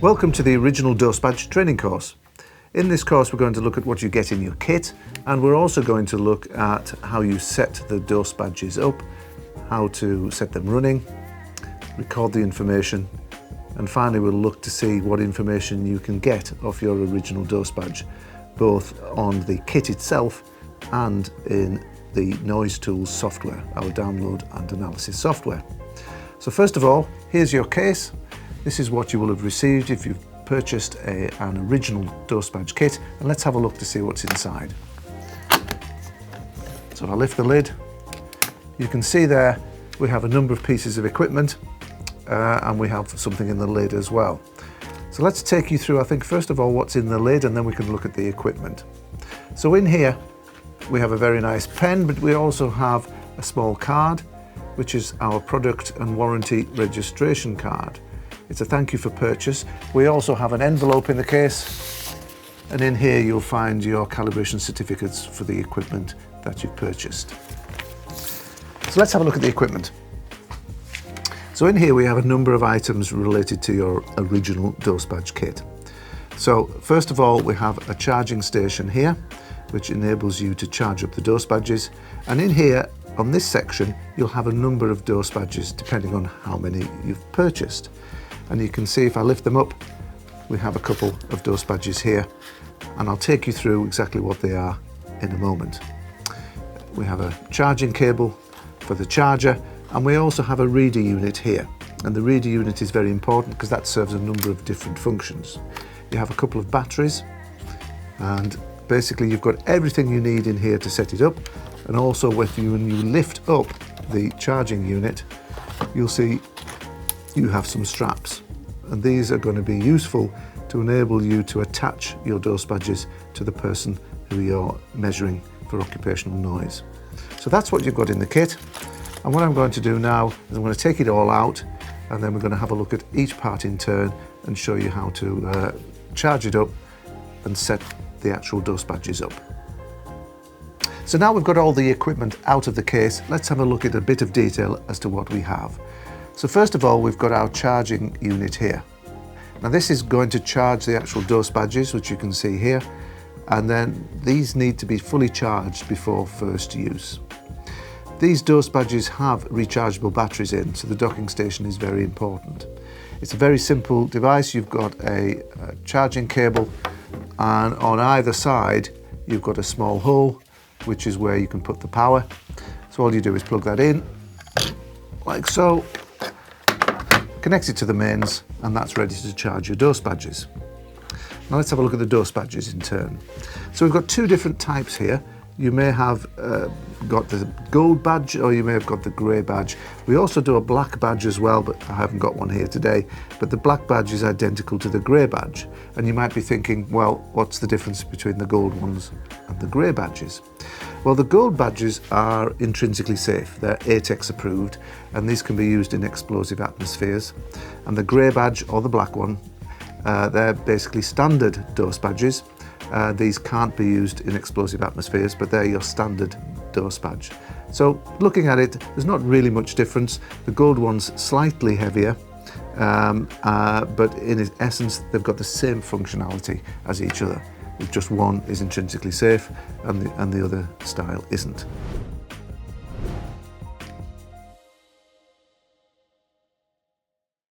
Welcome to the original doseBadge training course. In this course we're going to look at what you get in your kit, and we're also going to look at how you set the doseBadges up, how to set them running, record the information, and finally we'll look to see what information you can get off your original doseBadge, both on the kit itself and in the Noise Tools software, our download and analysis software. So first of all, here's your case. This is what you will have received if you've purchased an original doseBadge kit, and let's have a look to see what's inside. So if I lift the lid, you can see there we have a number of pieces of equipment and we have something in the lid as well. So let's take you through, I think, first of all what's in the lid, and then we can look at the equipment. So in here we have a very nice pen, but we also have a small card which is our product and warranty registration card. It's a thank you for purchase. We also have an envelope in the case, and in here you'll find your calibration certificates for the equipment that you've purchased. So let's have a look at the equipment. So in here we have a number of items related to your original doseBadge kit. So first of all, we have a charging station here, which enables you to charge up the doseBadges, and in here on this section you'll have a number of doseBadges depending on how many you've purchased. And you can see if I lift them up, we have a couple of doseBadges here, and I'll take you through exactly what they are in a moment. We have a charging cable for the charger, and we also have a reader unit here. And the reader unit is very important because that serves a number of different functions. You have a couple of batteries, and basically you've got everything you need in here to set it up. And also when you lift up the charging unit, you'll see you have some straps, and these are going to be useful to enable you to attach your doseBadges to the person who you're measuring for occupational noise. So that's what you've got in the kit, and what I'm going to do now is I'm going to take it all out, and then we're going to have a look at each part in turn and show you how to charge it up and set the actual doseBadges up. So now we've got all the equipment out of the case, let's have a look at a bit of detail as to what we have. So first of all, we've got our charging unit here. Now this is going to charge the actual doseBadges, which you can see here, and then these need to be fully charged before first use. These doseBadges have rechargeable batteries in, so the docking station is very important. It's a very simple device. You've got a charging cable, and on either side you've got a small hole, which is where you can put the power. So all you do is plug that in, like so, connect it to the mains, and that's ready to charge your doseBadges. Now let's have a look at the doseBadges in turn. So we've got two different types here. You may have got the gold badge, or you may have got the grey badge. We also do a black badge as well, but I haven't got one here today. But the black badge is identical to the grey badge. And you might be thinking, well, what's the difference between the gold ones and the grey badges? Well, the gold badges are intrinsically safe. They're ATEX approved, and these can be used in explosive atmospheres. And the grey badge, or the black one, they're basically standard doseBadges. These can't be used in explosive atmospheres, but they're your standard doseBadge. So looking at it, there's not really much difference. The gold one's slightly heavier, but in essence, they've got the same functionality as each other. Just one is intrinsically safe and the other style isn't.